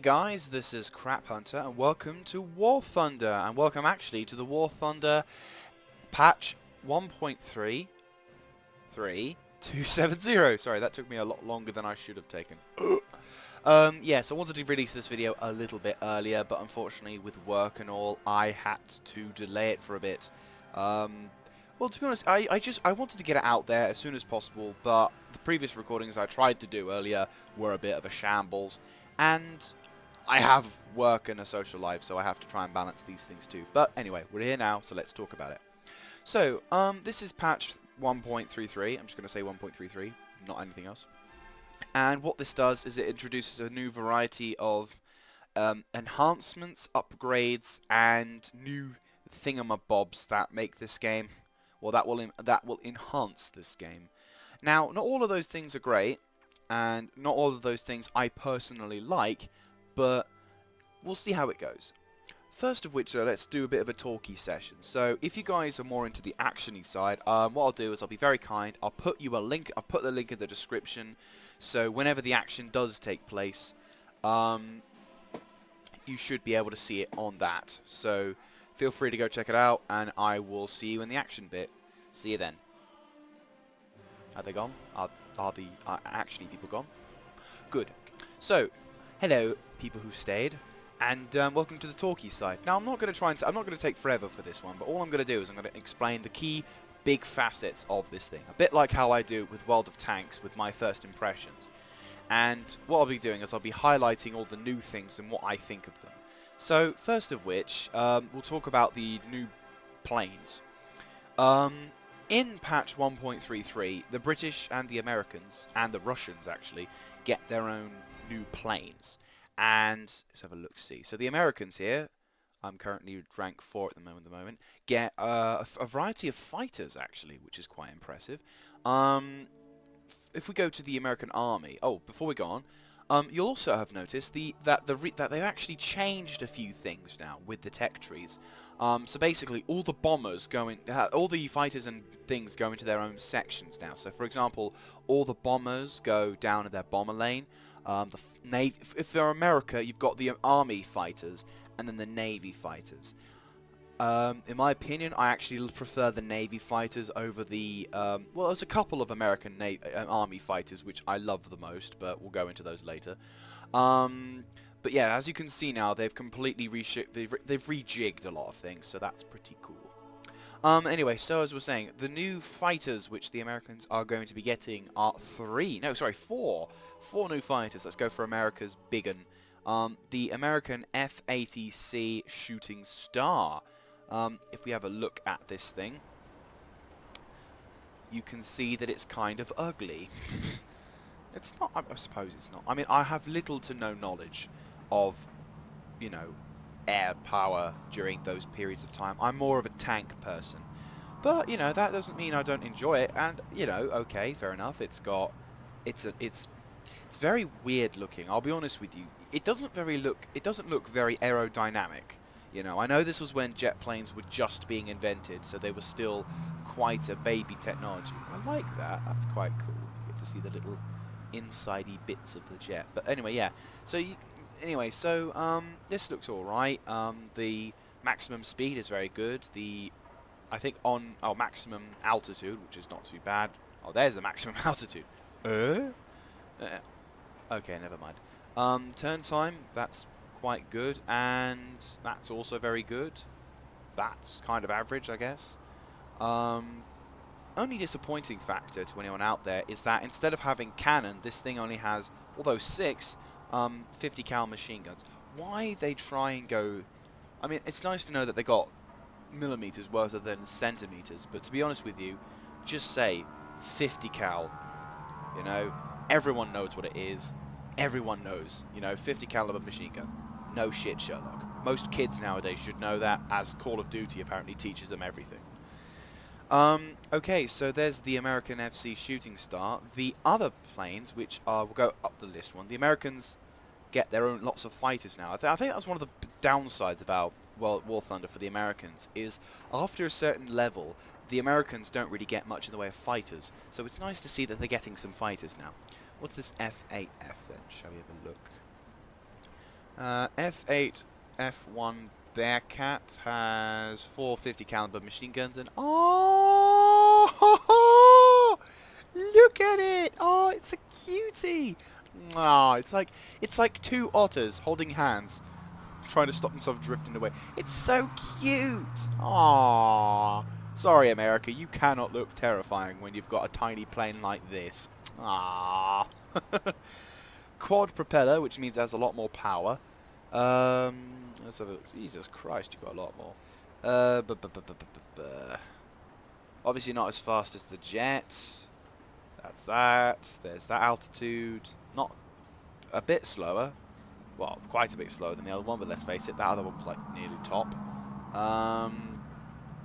guys, this is craphunter and welcome to War Thunder, and welcome actually to the War Thunder patch 1.3.3.270. Sorry, that took me a lot longer than I should have taken. Yes, I wanted to release this video a little bit earlier, but unfortunately with work and all, I had to delay it for a bit. Well, to be honest, I wanted to get it out there as soon as possible, but the previous recordings I tried to do earlier were a bit of a shambles, and I have work and a social life, so I have to try and balance these things too. But anyway, we're here now, so let's talk about it. So, this is patch 1.33. I'm just going to say 1.33, not anything else. And what this does is it introduces a new variety of enhancements, upgrades, and new thingamabobs that make this game, well, that will enhance this game. Now, not all of those things are great, and not all of those things I personally like, but we'll see how it goes. First of which, let's do a bit of a talky session. So, if you guys are more into the actiony side, what I'll do is I'll be very kind. I'll put you a link. I'll put the link in the description. So, whenever the action does take place, you should be able to see it on that. So, feel free to go check it out, and I will see you in the action bit. See you then. Are they gone? Are the actiony people gone? Good. So, hello, people who stayed. And welcome to the talky side. Now, I'm not going to take forever for this one, but all I'm going to do is I'm going to explain the key big facets of this thing. A bit like how I do with World of Tanks with my first impressions. And what I'll be doing is I'll be highlighting all the new things and what I think of them. So, first of which, we'll talk about the new planes. In patch 1.33, the British and the Americans, and the Russians actually, get their own new planes. And let's have a look-see. So the Americans here, I'm currently rank 4 at the moment, get a variety of fighters actually, which is quite impressive. If we go to the American Army, before we go on, you'll also have noticed that they've actually changed a few things now with the tech trees. So basically, all the bombers all the fighters and things go into their own sections now. So for example, all the bombers go down in their bomber lane. The Navy, if they're America, you've got the Army fighters and then the Navy fighters. In my opinion, I actually prefer the Navy fighters over the, well, there's a couple of American Army fighters which I love the most, but we'll go into those later. But yeah, as you can see now, they've completely they've rejigged a lot of things, so that's pretty cool. Anyway, so as we're saying, the new fighters which the Americans are going to be getting are four new fighters. Let's go for America's big one. The American F-80C Shooting Star. If we have a look at this thing, you can see that it's kind of ugly. It's not, I suppose it's not. I mean, I have little to no knowledge of, you know, air power during those periods of time. I'm more of a tank person. But, you know, that doesn't mean I don't enjoy it. And, you know, okay, fair enough. It's very weird looking. I'll be honest with you. It doesn't look very aerodynamic. You know, I know this was when jet planes were just being invented, so they were still quite a baby technology. I like that. That's quite cool. You get to see the little insidey bits of the jet. But anyway, yeah. So this looks all right. The maximum speed is very good. I think on maximum altitude, which is not too bad. Oh, there's the maximum altitude. Okay, never mind. Turn time, that's quite good, and that's also very good. That's kind of average, I guess. Only disappointing factor to anyone out there is that instead of having cannon, this thing only has, although 6, 50 cal machine guns. Why they try and go... I mean, it's nice to know that they got millimeters rather than centimeters, but to be honest with you, just say 50 cal. You know, everyone knows what it is. Everyone knows, you know, 50 caliber machine gun. No shit, Sherlock. Most kids nowadays should know that, as Call of Duty apparently teaches them everything. Okay, so there's the American FC Shooting Star. The other planes, which are, we'll go up the list one. The Americans get their own lots of fighters now. I think that's one of the downsides about War Thunder for the Americans, is after a certain level, the Americans don't really get much in the way of fighters. So it's nice to see that they're getting some fighters now. What's this F8F then? Shall we have a look? F8 F1 Bearcat has 450 caliber machine guns and oh, look at it! Oh, it's a cutie. Oh, it's like two otters holding hands, trying to stop themselves drifting away. It's so cute. Aww. Sorry, America, you cannot look terrifying when you've got a tiny plane like this. Aww. Quad propeller, which means it has a lot more power. Let's have a look. Jesus Christ, you've got a lot more. Obviously not as fast as the jet. That's that. There's that altitude. Not a bit slower. Well, quite a bit slower than the other one, but let's face it, that other one was like nearly top.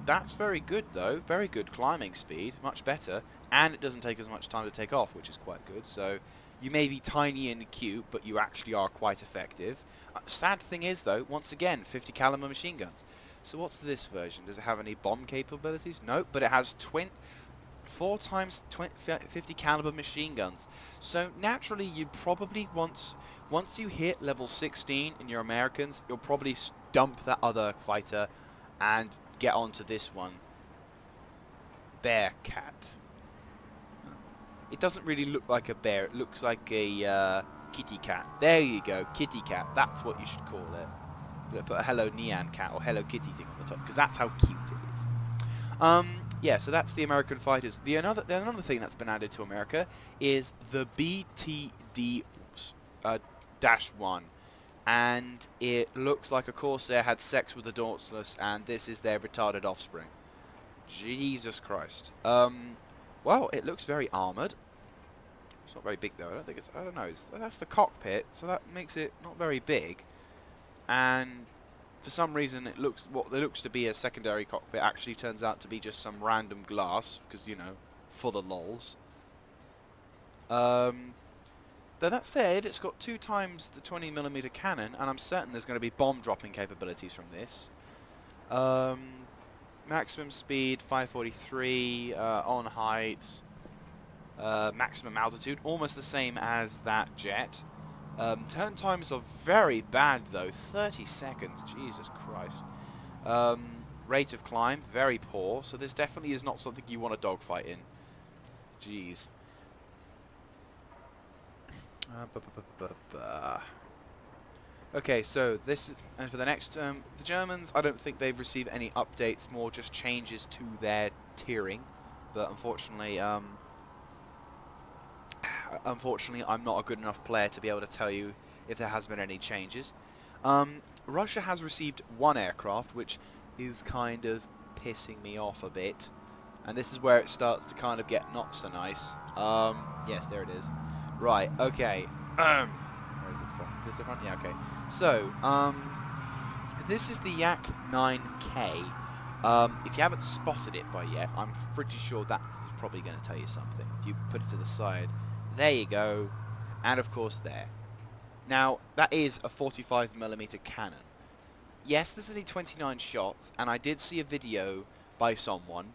That's very good though. Very good climbing speed. Much better. And it doesn't take as much time to take off, which is quite good. So you may be tiny and cute, but you actually are quite effective. Sad thing is though, once again, 50 caliber machine guns. So what's this version? Does it have any bomb capabilities? Nope, but it has 4 times 50 caliber machine guns. So naturally, you'd probably once you hit level 16 in your Americans, you'll probably dump that other fighter and get onto this one, Bearcat. It doesn't really look like a bear. It looks like a kitty cat. There you go, kitty cat. That's what you should call it. Put a Hello Nyan cat or Hello Kitty thing on the top because that's how cute it is. Yeah, so that's the American fighters. The another thing that's been added to America is the BTD-1, and it looks like a Corsair had sex with a Dauntless, and this is their retarded offspring. Jesus Christ. Well, it looks very armoured. It's not very big though. I don't know. That's the cockpit, so that makes it not very big. And for some reason, what looks to be a secondary cockpit actually turns out to be just some random glass, because you know, for the lols. Though that said, it's got 2 times the 20mm cannon, and I'm certain there's going to be bomb dropping capabilities from this. Maximum speed 543, on height, maximum altitude, almost the same as that jet. Turn times are very bad though, 30 seconds, Jesus Christ. Rate of climb, very poor, so this definitely is not something you want a dogfight in. Jeez. Okay, so this is, and for the next, the Germans, I don't think they've received any updates, more just changes to their tiering, but unfortunately, I'm not a good enough player to be able to tell you if there has been any changes. Russia has received 1 aircraft, which is kind of pissing me off a bit, and this is where it starts to kind of get not so nice. Yes, there it is. Right, okay. Where is the front? Is this the front? Yeah, okay. So, this is the Yak 9K. If you haven't spotted it by yet, I'm pretty sure that is probably going to tell you something. If you put it to the side, there you go, and of course there. Now, that is a 45mm cannon. Yes, there's only 29 shots, and I did see a video by someone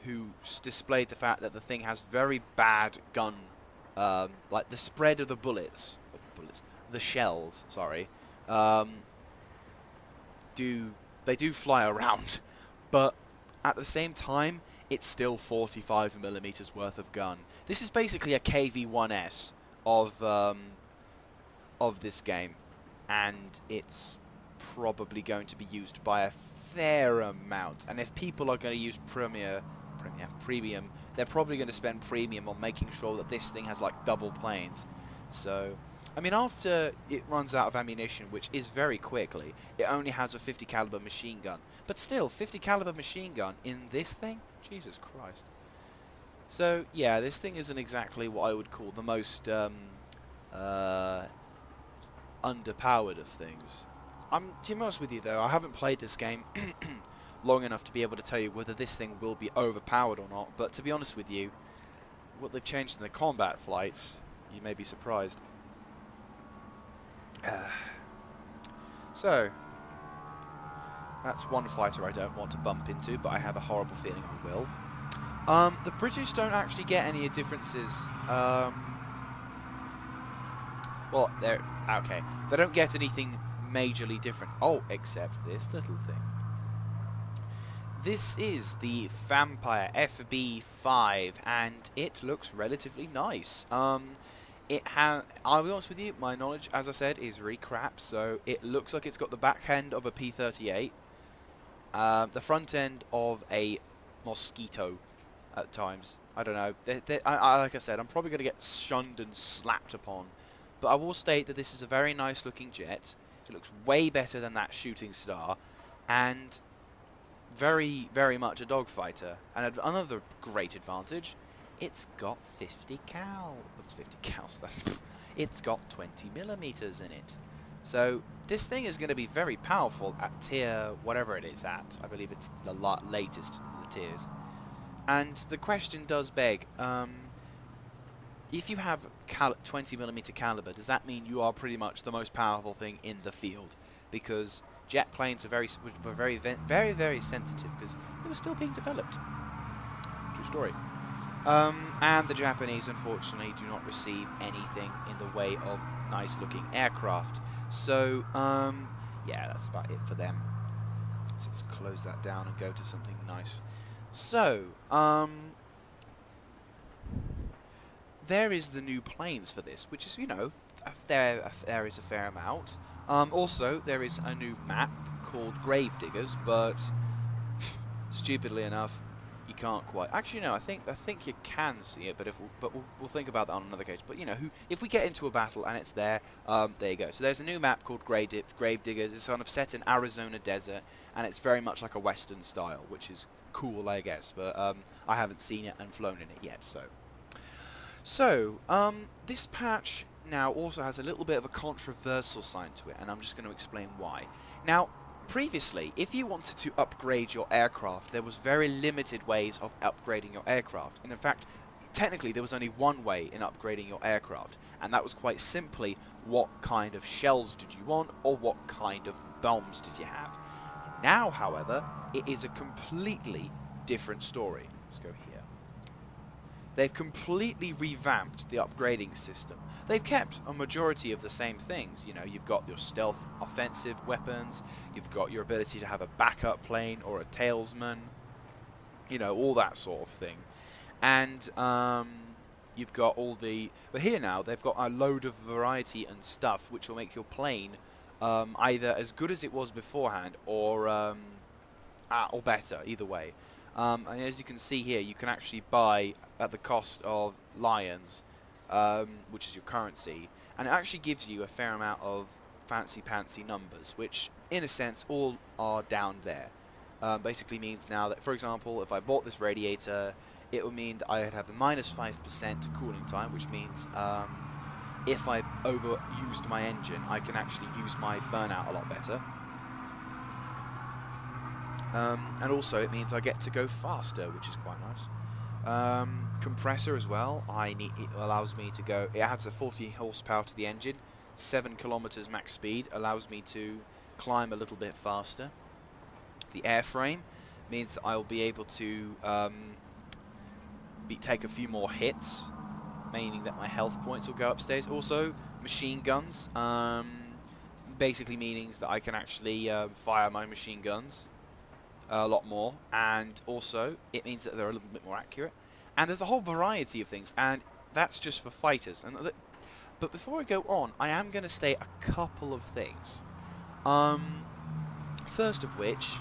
who displayed the fact that the thing has very bad gun, like the spread of the the shells, sorry, they do fly around, but at the same time, it's still 45mm worth of gun. This is basically a KV-1S of this game, and it's probably going to be used by a fair amount. And if people are going to use premium, they're probably going to spend premium on making sure that this thing has like double planes. So, I mean, after it runs out of ammunition, which is very quickly, it only has a 50 caliber machine gun. But still, 50 caliber machine gun in this thing? Jesus Christ. So, yeah, this thing isn't exactly what I would call the most underpowered of things. To be honest with you though, I haven't played this game long enough to be able to tell you whether this thing will be overpowered or not, but to be honest with you, what they've changed in the combat flights, you may be surprised. So, that's one fighter I don't want to bump into, but I have a horrible feeling I will. The British don't actually get any differences. Well, Okay, they don't get anything majorly different. Oh, except this little thing. This is the Vampire FB5, and it looks relatively nice. I'll be honest with you, my knowledge, as I said, is really crap, so it looks like it's got the back end of a P38, the front end of a Mosquito at times. I don't know. Like I said, I'm probably going to get shunned and slapped upon, but I will state that this is a very nice looking jet. It looks way better than that Shooting Star, and very, very much a dogfighter. And another great advantage, it's got 50 cal. It's 50 cals. It's got 20 millimeters in it. So this thing is going to be very powerful at tier whatever it is at. I believe it's the latest of the tiers. And the question does beg, if you have 20 millimeter caliber, does that mean you are pretty much the most powerful thing in the field? Because jet planes are very sensitive because they were still being developed. True story. And the Japanese, unfortunately, do not receive anything in the way of nice-looking aircraft. So, yeah, that's about it for them. So let's close that down and go to something nice. So, there is the new planes for this, which is, you know, there is a fair amount. Also, there is a new map called Gravediggers, but stupidly enough, you can't quite. Actually, no. I think you can see it, but we'll think about that on another case. But you know, if we get into a battle and it's there, there you go. So there's a new map called Gravediggers. It's kind of set in Arizona desert, and it's very much like a Western style, which is cool, I guess. But I haven't seen it and flown in it yet. So this patch now also has a little bit of a controversial side to it, and I'm just going to explain why. Now, previously, if you wanted to upgrade your aircraft, there was very limited ways of upgrading your aircraft. And in fact, technically there was only one way in upgrading your aircraft, and that was quite simply what kind of shells did you want, or what kind of bombs did you have. Now, however, it is a completely different story. Let's go here. They've completely revamped the upgrading system. They've kept a majority of the same things. You know, you've got your stealth offensive weapons, you've got your ability to have a backup plane or a tailsman, you know, all that sort of thing. And you've got all the... But here now, they've got a load of variety and stuff which will make your plane either as good as it was beforehand or better, either way. And as you can see here, you can actually buy at the cost of lions, which is your currency, and it actually gives you a fair amount of fancy-pantsy numbers, which, in a sense, all are down there. Basically means now that, for example, if I bought this radiator, it would mean that I would have a minus 5% cooling time, which means if I overused my engine, I can actually use my burnout a lot better. And also it means I get to go faster, which is quite nice. Compressor as well, it allows me to go, it adds a 40 horsepower to the engine, 7 kilometers max speed, allows me to climb a little bit faster. The airframe means that I will be able to take a few more hits, meaning that my health points will go upstairs. Also, machine guns, basically means that I can actually fire my machine guns a lot more, and also it means that they're a little bit more accurate, and there's a whole variety of things, and that's just for fighters. But before I go on, I am going to state a couple of things. First of which,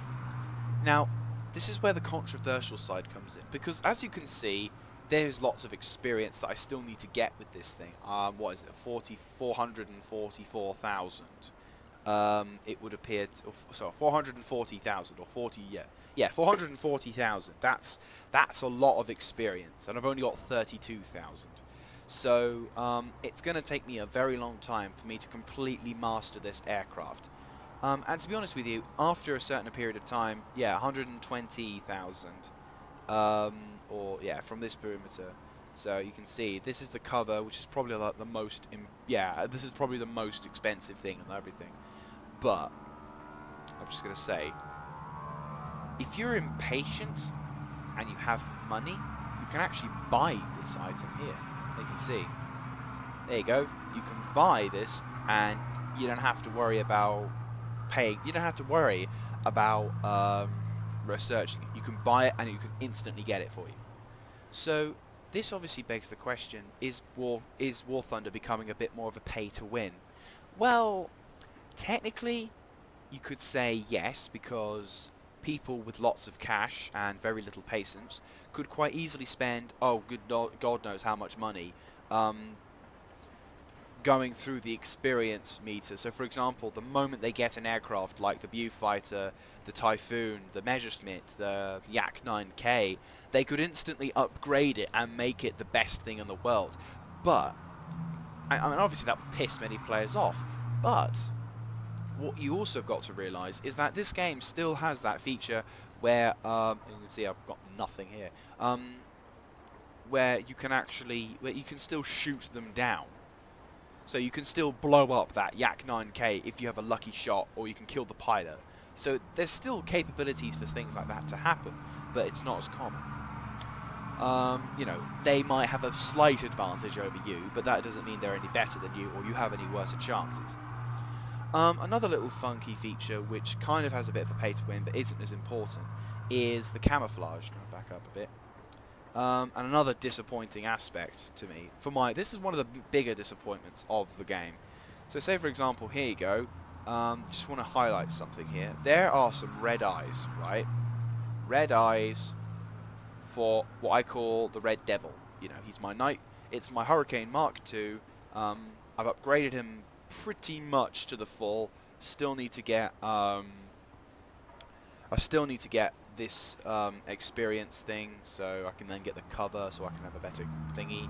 now this is where the controversial side comes in, because as you can see, there's lots of experience that I still need to get with this thing. What is it, 444,000. It would appear, so 440,000 or 40, yeah, 440,000. That's a lot of experience, and I've only got 32,000. So it's going to take me a very long time for me to completely master this aircraft. And to be honest with you, after a certain period of time, yeah, 120,000, or yeah, from this perimeter. So you can see this is the cover, which is probably like the most, this is probably the most expensive thing and everything. But I'm just going to say, if you're impatient and you have money, you can actually buy this item here. You can see. There you go. You can buy this and you don't have to worry about paying. You don't have to worry about researching it. You can buy it and you can instantly get it for you. So this obviously begs the question: Is War Thunder becoming a bit more of a pay to win? Well, technically, you could say yes, because people with lots of cash and very little patience could quite easily spend, oh, God knows how much money, going through the experience meter. So for example, the moment they get an aircraft like the Viewfighter, the Typhoon, the Messerschmitt, the Yak 9K, they could instantly upgrade it and make it the best thing in the world. But, I mean, obviously that would piss many players off, but what you also got to realise is that this game still has that feature where, you can see I've got nothing here, where you can still shoot them down. So you can still blow up that Yak 9K if you have a lucky shot, or you can kill the pilot. So there's still capabilities for things like that to happen, but it's not as common. You know, they might have a slight advantage over you, but that doesn't mean they're any better than you, or you have any worse chances. Another little funky feature, which kind of has a bit of a pay to win, but isn't as important, is the camouflage. Now back up a bit. And another disappointing aspect to me, this is one of the bigger disappointments of the game. So say for example, here you go, just want to highlight something here. There are some red eyes, right? Red eyes for what I call the Red Devil. You know, he's my knight, it's my Hurricane Mark II, I've upgraded him pretty much to the full, still need to get, this experience thing, so I can then get the cover, so I can have a better thingy.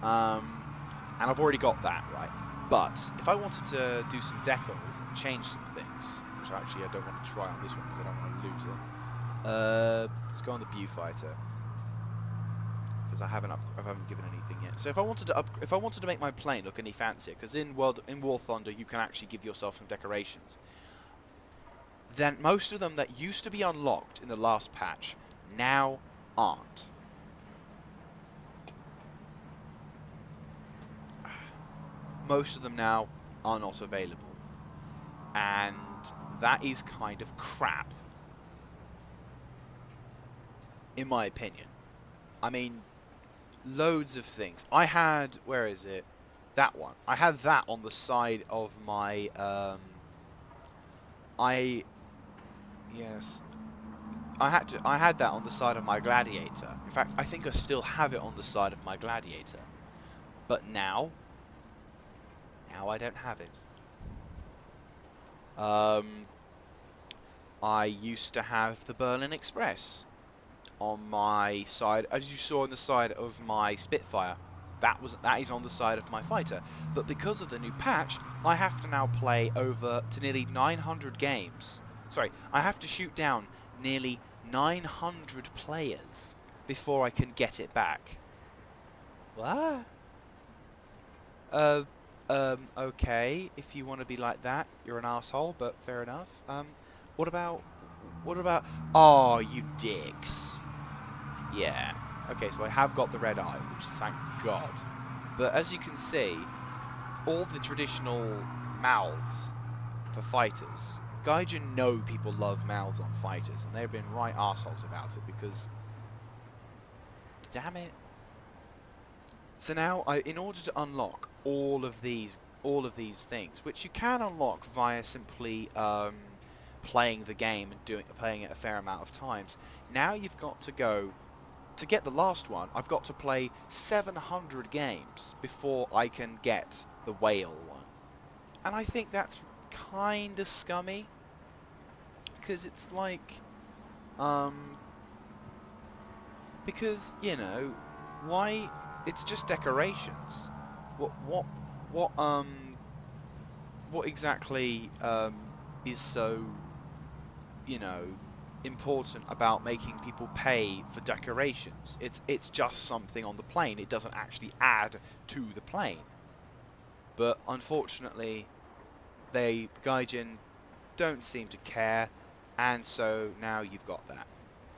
And I've already got that, right? But if I wanted to do some decals and change some things, which actually I don't want to try on this one because I don't want to lose it. Let's go on the Viewfighter, because I haven't given anything yet. So if I wanted to make my plane look any fancier, because in War Thunder you can actually give yourself some decorations, then most of them that used to be unlocked in the last patch now aren't. Most of them now are not available. And that is kind of crap, in my opinion. I mean, loads of things. I had, where is it? That one. I had that on the side of my, yes. I had that on the side of my Gladiator. In fact, I think I still have it on the side of my Gladiator. But now I don't have it. I used to have the Berlin Express on my side, as you saw on the side of my Spitfire. That is on the side of my fighter. But because of the new patch, I have to now play over to nearly 900 games. Sorry, I have to shoot down nearly 900 players before I can get it back. What? Okay, if you want to be like that, you're an asshole, but fair enough. What about, oh, you dicks. Yeah. Okay, so I have got the red eye, which is thank God. But as you can see, all the traditional mouths for fighters, Gaijin know people love mouths on fighters, and they've been right arseholes about it because, damn it. So now, in order to unlock all of these things, which you can unlock via simply playing the game and playing it a fair amount of times, now you've got to go. To get the last one, I've got to play 700 games before I can get the whale one. And I think that's kind of scummy, because it's like, because, you know, why, it's just decorations. What exactly, is so, you know, important about making people pay for decorations? It's just something on the plane. It doesn't actually add to the plane. But unfortunately, Gaijin don't seem to care, and so now you've got that.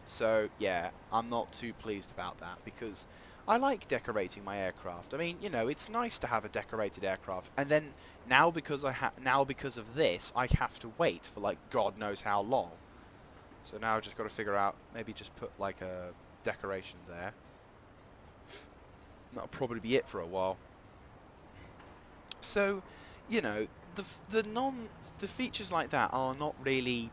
So yeah, I'm not too pleased about that, because I like decorating my aircraft. I mean, you know, it's nice to have a decorated aircraft. And then now because of this, I have to wait for like God knows how long. So now I've just got to figure out, maybe just put like a decoration there. That'll probably be it for a while. So, you know, the features like that are not really,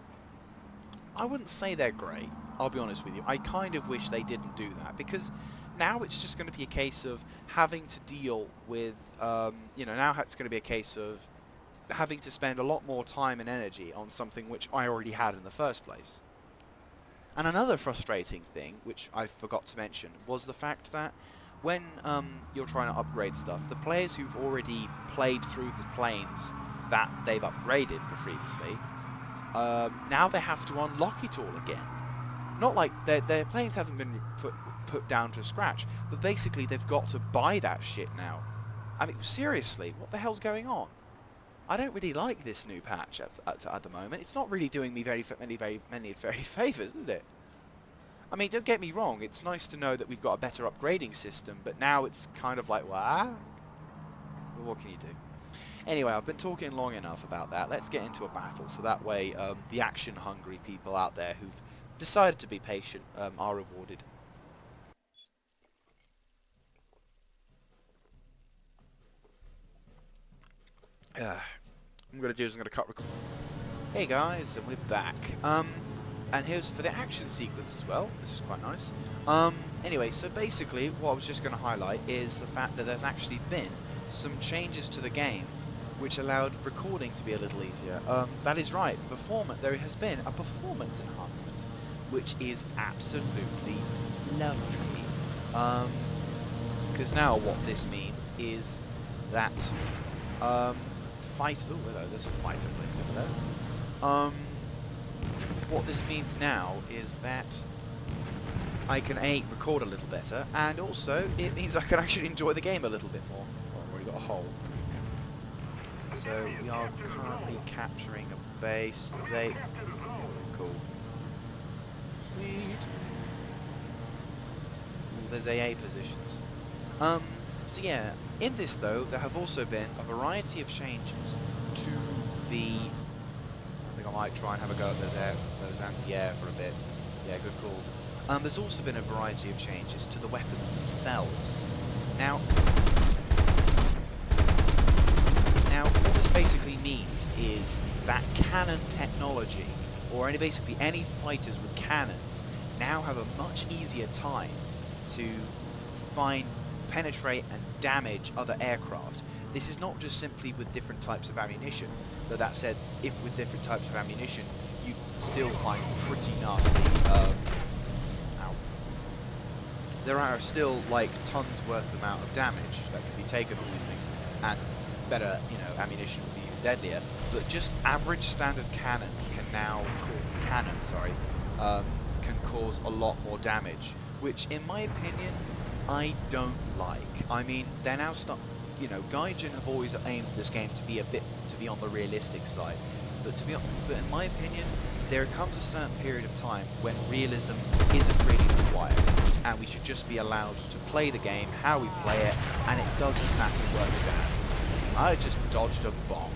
I wouldn't say they're great. I'll be honest with you. I kind of wish they didn't do that, because now it's just going to be a case of having to deal with, you know, now it's going to be a case of having to spend a lot more time and energy on something which I already had in the first place. And another frustrating thing, which I forgot to mention, was the fact that when you're trying to upgrade stuff, the players who've already played through the planes that they've upgraded previously, now they have to unlock it all again. Not like their planes haven't been put down to scratch, but basically they've got to buy that shit now. I mean, seriously, what the hell's going on? I don't really like this new patch at the moment. It's not really doing me very many favours, is it? I mean, don't get me wrong, it's nice to know that we've got a better upgrading system, but now it's kind of like, what? Well, what can you do? Anyway, I've been talking long enough about that. Let's get into a battle, so that way the action-hungry people out there who've decided to be patient are rewarded. I'm going to do is I'm going to cut record. Hey guys, and we're back. And here's for the action sequence as well. This is quite nice. Anyway, so basically what I was just going to highlight is the fact that there's actually been some changes to the game which allowed recording to be a little easier. That is right, there has been a performance enhancement, which is absolutely lovely. Because now what this means is that oh hello, there's a fighter plane over there. What this means now is that I can record a little better, and also it means I can actually enjoy the game a little bit more. Well, I've already got a hole. So we are currently capturing a base. Cool. Sweet. Ooh, there's AA positions. So yeah, in this though, there have also been a variety of changes to the... I think I might try and have a go at those anti-air for a bit. Yeah, good call. There's also been a variety of changes to the weapons themselves. Now what this basically means is that cannon technology, or basically any fighters with cannons, now have a much easier time to penetrate and damage other aircraft. This is not just simply with different types of ammunition, though that said, if with different types of ammunition, you still find pretty nasty, there are still like tons worth amount of damage that can be taken on these things, and better, you know, ammunition would be even deadlier, but just average standard cannons can cause a lot more damage, which in my opinion, I don't like. I mean, they're now you know, Gaijin have always aimed this game to be on the realistic side, but in my opinion, there comes a certain period of time when realism isn't really required, and we should just be allowed to play the game how we play it, and it doesn't matter where we're going. I just dodged a bomb.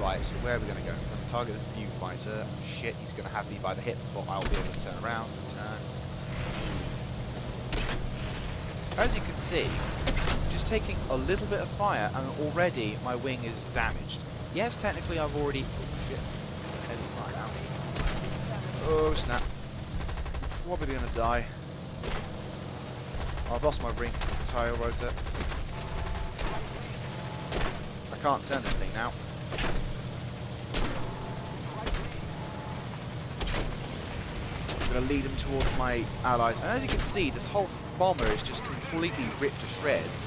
Right, so where are we going to go? We're going to target this viewfighter. Shit, he's going to have me by the hip before I'll be able to turn around and turn. As you can see, just taking a little bit of fire and already my wing is damaged. Yes, technically I've already... Oh shit. Heavy fire now. Oh snap. Probably going to die. Oh, I've lost my ring tail rotor. I can't turn this thing now. I'm going to lead them towards my allies. And as you can see, this whole bomber is just completely ripped to shreds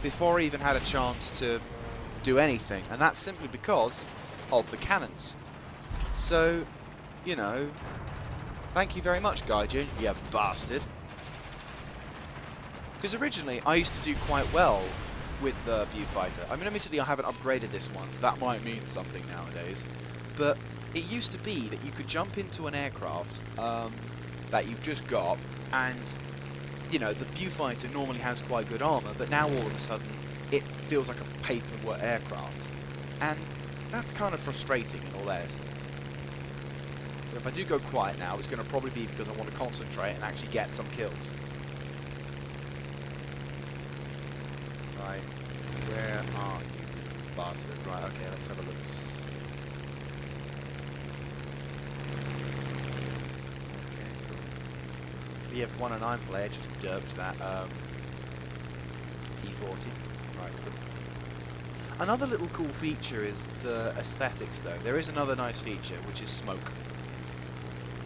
before I even had a chance to do anything. And that's simply because of the cannons. So, you know, thank you very much, Gaijin, you bastard. Because originally, I used to do quite well with the viewfighter. I mean, admittedly, I haven't upgraded this one, so that might mean something nowadays. But it used to be that you could jump into an aircraft that you've just got, and you know, the viewfighter normally has quite good armour, but now all of a sudden it feels like a paperwork aircraft. And that's kind of frustrating in all honesty. So if I do go quiet now, it's going to probably be because I want to concentrate and actually get some kills. Right, where are you, bastard? Right, okay, let's have a look. BF1 and 9 player just derped that P40. Right, so another little cool feature is the aesthetics though. There is another nice feature, which is smoke.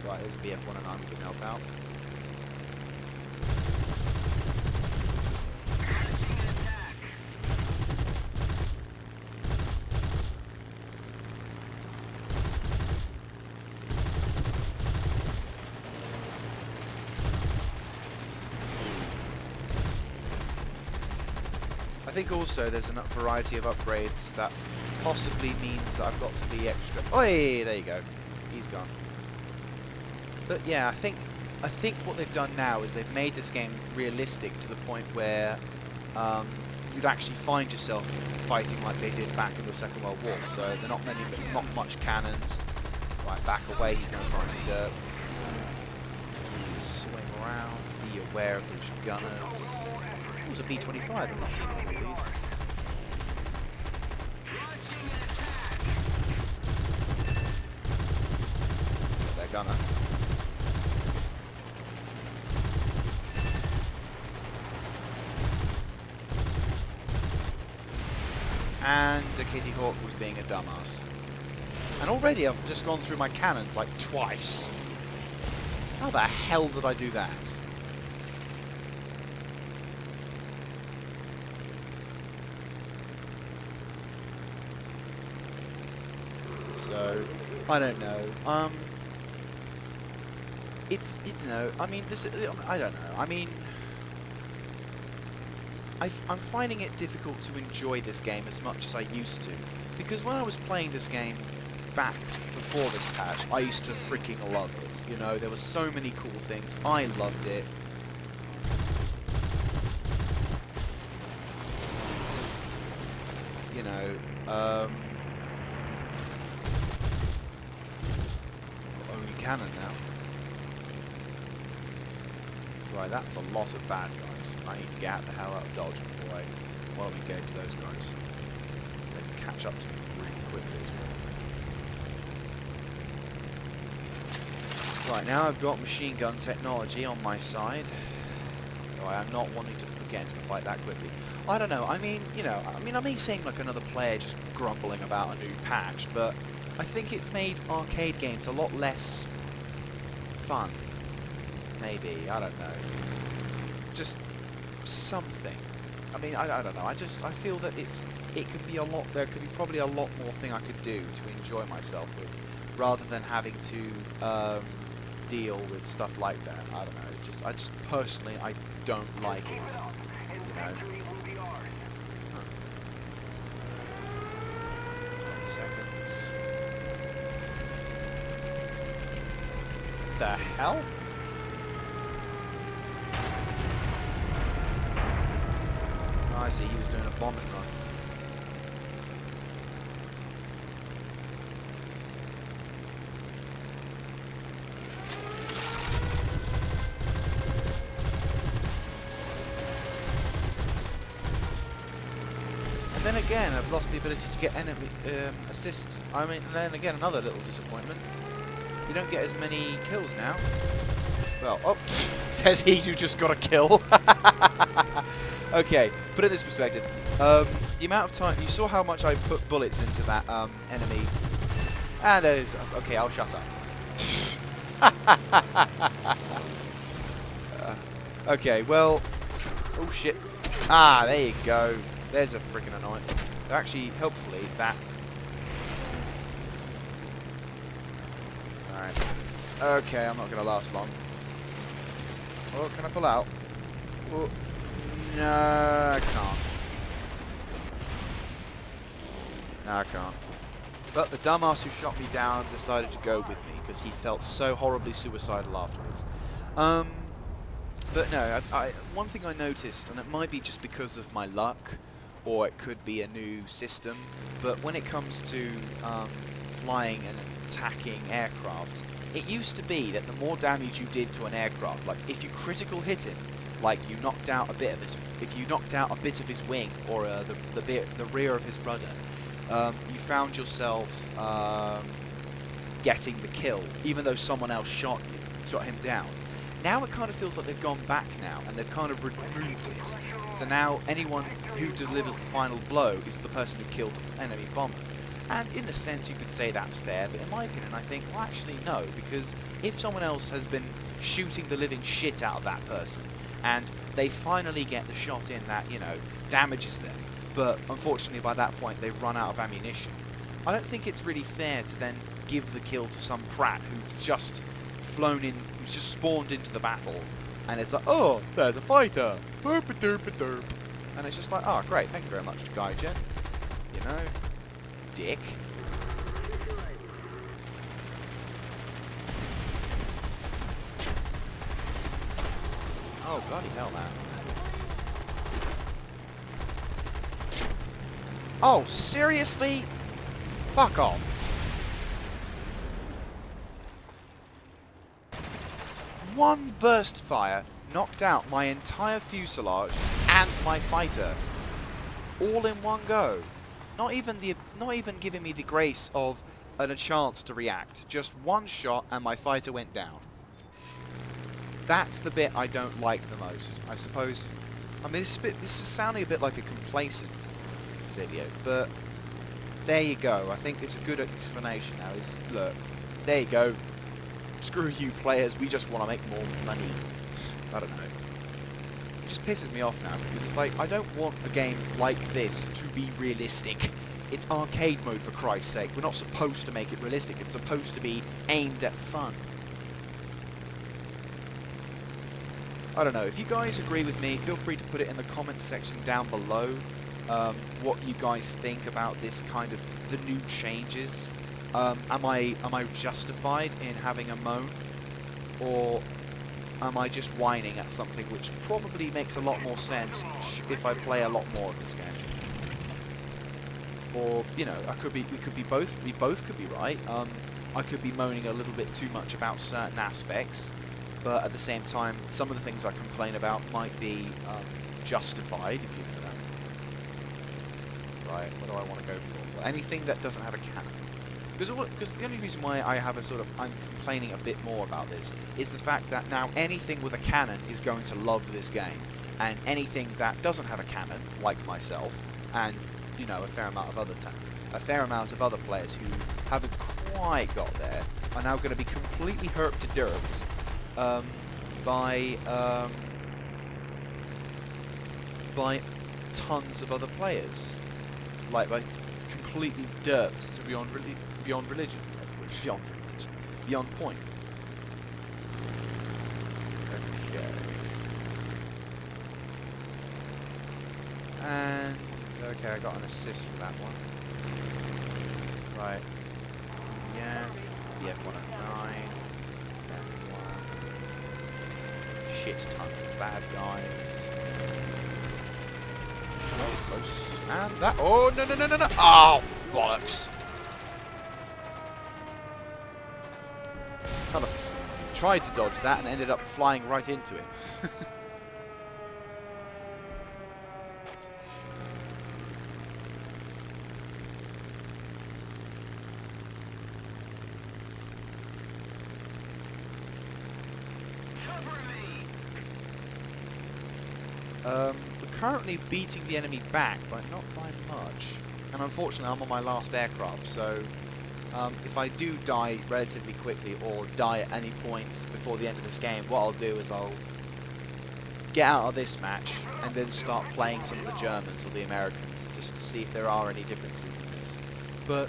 Right, there's BF1 and 9 we can help out. I think also there's a variety of upgrades that possibly means that I've got to be extra... Oi! There you go. He's gone. But yeah, I think what they've done now is they've made this game realistic to the point where you'd actually find yourself fighting like they did back in the Second World War. So there are not much cannons. Right, back away. He's going to try and do swing around. Be aware of these gunners. It was a B-25, I've not seen any of these. They're gunner. And the Kitty Hawk was being a dumbass. And already I've just gone through my cannons like twice. How the hell did I do that? So, I don't know. It's, you know, I mean, this, I don't know. I mean, I'm finding it difficult to enjoy this game as much as I used to. Because when I was playing this game back before this patch, I used to freaking love it. You know, there were so many cool things. I loved it. You know, only cannon now. Right, that's a lot of bad guys. I need to get the hell out of dodge before I engage those guys. So they can catch up to me really quickly as well. Right, now I've got machine gun technology on my side. So I am not wanting to get into the fight that quickly. I don't know, I mean, you know, I may seem like another player just grumbling about a new patch, but I think it's made arcade games a lot less fun. Maybe, I don't know. Just something. I mean, I don't know. I feel that it could be a lot. There could be probably a lot more thing I could do to enjoy myself with, rather than having to deal with stuff like that. I don't know. I just personally, I don't like it. You know. 20 seconds. The hell? I see, he was doing a bombing run. And then again, I've lost the ability to get enemy assist. I mean, and then again, another little disappointment. You don't get as many kills now. Well, oh, says he who just got a kill. Okay, put it in this perspective. The amount of time... You saw how much I put bullets into that enemy. And there's... Okay, I'll shut up. Okay, well... Oh, shit. Ah, there you go. There's a freaking annoyance. Actually, hopefully, that... Alright. Okay, I'm not going to last long. Oh, can I pull out? Oh. No, I can't. No, I can't. But the dumbass who shot me down decided to go with me because he felt so horribly suicidal afterwards. But no, one thing I noticed, and it might be just because of my luck, or it could be a new system, but when it comes to flying and attacking aircraft, it used to be that the more damage you did to an aircraft, like if you critical hit him, like you knocked out a bit of his, if you knocked out a bit of his wing or the rear of his rudder, you found yourself getting the kill, even though someone else shot him down. Now it kind of feels like they've gone back now, and they've kind of removed it. So now anyone who delivers the final blow is the person who killed the enemy bomber. And in a sense you could say that's fair, but in my opinion I think, well actually no, because if someone else has been shooting the living shit out of that person, and they finally get the shot in that, you know, damages them, but unfortunately by that point they've run out of ammunition, I don't think it's really fair to then give the kill to some prat who's just flown in, who's just spawned into the battle, and it's like, oh, there's a fighter, derp. And it's just like, oh great, thank you very much, Gaijin, you know, dick. Oh bloody hell, man. Oh, seriously? Fuck off. One burst fire knocked out my entire fuselage and my fighter, all in one go. Not even giving me the grace of a chance to react. Just one shot and my fighter went down. That's the bit I don't like the most, I suppose. I mean, this is sounding a bit like a complacent video, but there you go. I think it's a good explanation now. Is look, there you go. Screw you players, we just want to make more money. I don't know. It just pisses me off now, because it's like, I don't want a game like this to be realistic. It's arcade mode, for Christ's sake. We're not supposed to make it realistic. It's supposed to be aimed at fun. I don't know. If you guys agree with me, feel free to put it in the comments section down below. What you guys think about this kind of, the new changes. Am I justified in having a moan, or am I just whining at something which probably makes a lot more sense if I play a lot more of this game? Or, you know, we both could be right. I could be moaning a little bit too much about certain aspects, but at the same time, some of the things I complain about might be justified, if you know that. Right, what do I want to go for? Well, anything that doesn't have a cannon. Because the only reason why I'm complaining a bit more about this is the fact that now anything with a cannon is going to love this game, and anything that doesn't have a cannon, like myself, and you know, a fair amount of other players who haven't quite got there, are now going to be completely herped to dirt by tons of other players, like by completely derped to beyond point. Okay. And okay, I got an assist for that one. Right. Yeah. The F-109. F1. Shit tons of bad guys. That was close. And that. Oh no! Oh bollocks! Kind of tried to dodge that and ended up flying right into it. We're currently beating the enemy back, but not by much. And unfortunately, I'm on my last aircraft, so if I do die relatively quickly, or die at any point before the end of this game, what I'll do is I'll get out of this match and then start playing some of the Germans or the Americans, just to see if there are any differences in this. But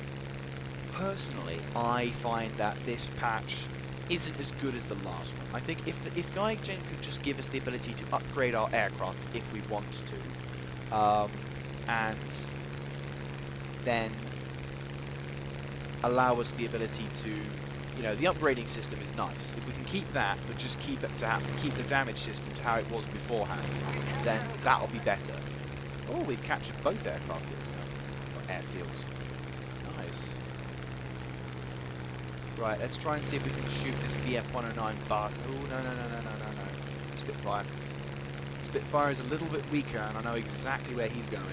personally, I find that this patch isn't as good as the last one. I think if Gaijin could just give us the ability to upgrade our aircraft if we want to, and then allow us the ability to You know, the upgrading system is nice. If we can keep that, but just keep it to keep the damage system to how it was beforehand, then that'll be better. Oh, we've captured both aircraft fields now. Or airfields. Nice. Right, let's try and see if we can shoot this BF-109 bug. Oh, no. Spitfire. Spitfire is a little bit weaker, and I know exactly where he's going.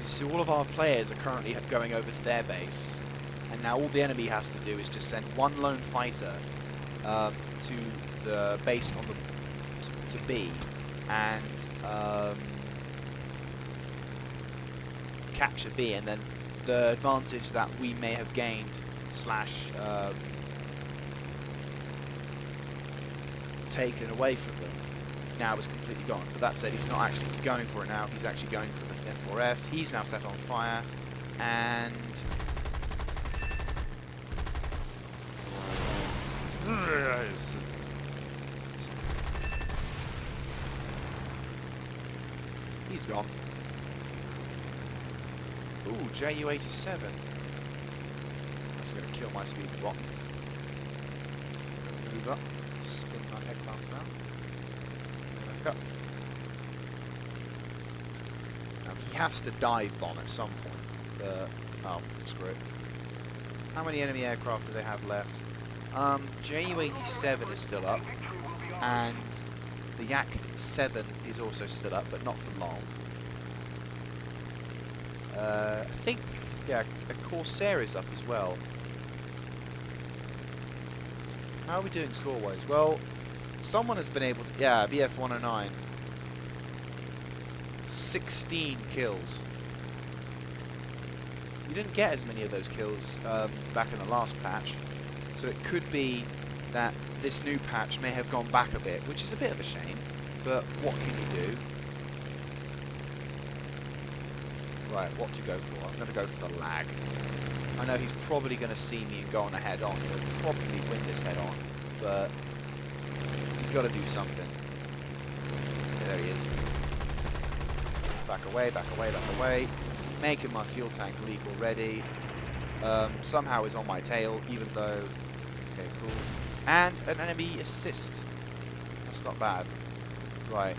So all of our players are currently going over to their base, and now all the enemy has to do is just send one lone fighter to the base on the to B, and capture B, and then the advantage that we may have gained slash taken away from them now is completely gone. But that said, he's not actually going for it now. He's actually going for the F4F. He's now set on fire, and he's gone. Ooh, Ju-87. That's going to kill my speed rotten. Move up. Spin my aircraft now. Back up. Now he has to dive bomb at some point. But oh, screw it. How many enemy aircraft do they have left? Ju-87 is still up, and the Yak-7 is also still up, but not for long. I think, yeah, a Corsair is up as well. How are we doing score-wise? Well, someone has been able to... Yeah, BF-109. 16 kills. You didn't get as many of those kills back in the last patch. So it could be that this new patch may have gone back a bit, which is a bit of a shame. But what can you do? Right, what to go for? I'm going to go for the lag. I know he's probably going to see me and go on a head-on. He'll probably win this head-on, but you've got to do something. Yeah, there he is. Back away, back away, back away. Making my fuel tank leak already. Somehow he's on my tail, even though... Okay, cool. And an enemy assist. That's not bad. Right.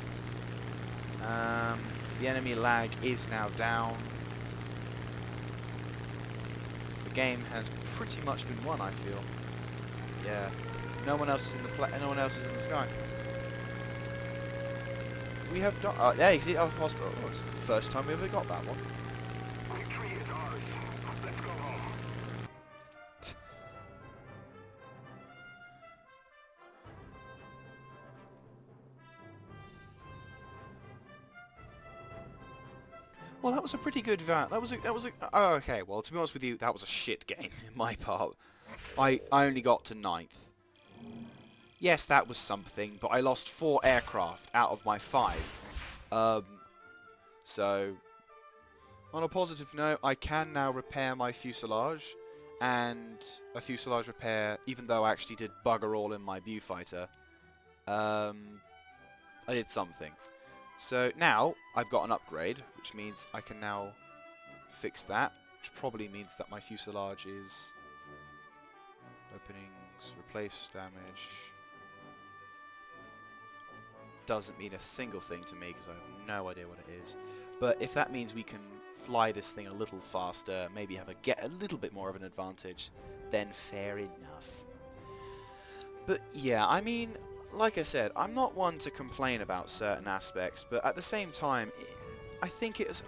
The enemy lag is now down. The game has pretty much been won, I feel. Yeah. No one else is in the no one else is in the sky. We have done. Oh, yeah, you see, I've lost. Oh, it's the first time we ever got that one. Victory is ours. Let's go home. Well, that was a pretty good that was a oh, okay, well, to be honest with you, that was a shit game in my part. I only got to 9th. Yes, that was something, but I lost 4 aircraft out of my 5. So on a positive note, I can now repair my fuselage, and a fuselage repair, even though I actually did bugger all in my viewfighter. I did something. So now I've got an upgrade, which means I can now fix that, which probably means that my fuselage is openings, replace damage. Doesn't mean a single thing to me because I have no idea what it is. But if that means we can fly this thing a little faster, maybe get a little bit more of an advantage, then fair enough. But yeah, I mean, like I said, I'm not one to complain about certain aspects, but at the same time, I think it's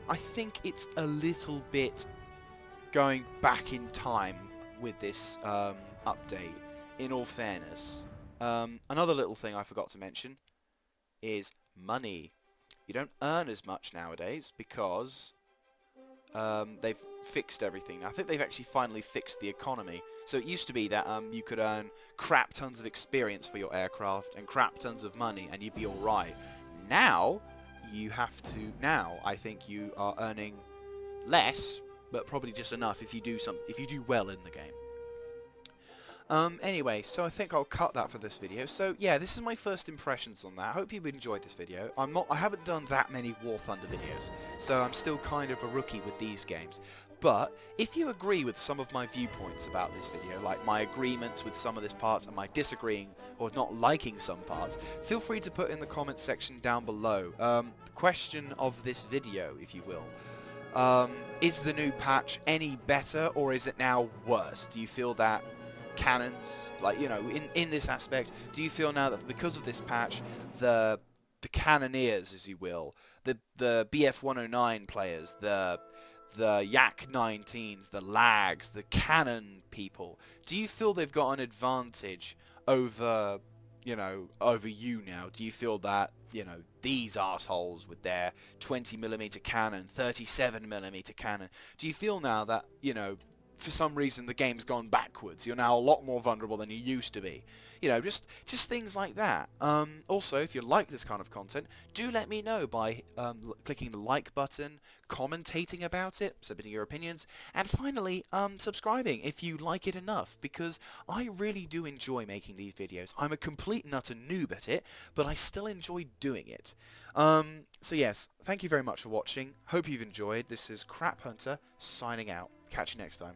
a little bit going back in time with this update, in all fairness. Another little thing I forgot to mention is money. You don't earn as much nowadays because they've fixed everything. I think they've actually finally fixed the economy. So it used to be that you could earn crap tons of experience for your aircraft and crap tons of money and you'd be alright. Now, I think you are earning less, but probably just enough if you do well in the game. Anyway, so I think I'll cut that for this video. So yeah, this is my first impressions on that. I hope you enjoyed this video. I haven't done that many War Thunder videos, so I'm still kind of a rookie with these games. But if you agree with some of my viewpoints about this video, like my agreements with some of this parts and my disagreeing or not liking some parts, feel free to put in the comments section down below. The question of this video, if you will. Is the new patch any better, or is it now worse? Do you feel that cannons, like, you know, in this aspect, do you feel now that because of this patch, the cannoneers, as you will, the BF-109 players, the Yak 19s, the lags, the cannon people, do you feel they've got an advantage over, you know, over you now? Do you feel that, you know, these assholes with their 20mm cannon, 37mm cannon, do you feel now that, you know, for some reason the game's gone backwards, you're now a lot more vulnerable than you used to be? You know, just things like that. Also, if you like this kind of content, do let me know by clicking the like button, commentating about it, submitting your opinions, and finally, subscribing if you like it enough, because I really do enjoy making these videos. I'm a complete and utter noob at it, but I still enjoy doing it. So yes, thank you very much for watching. Hope you've enjoyed. This is craphunter signing out. Catch you next time.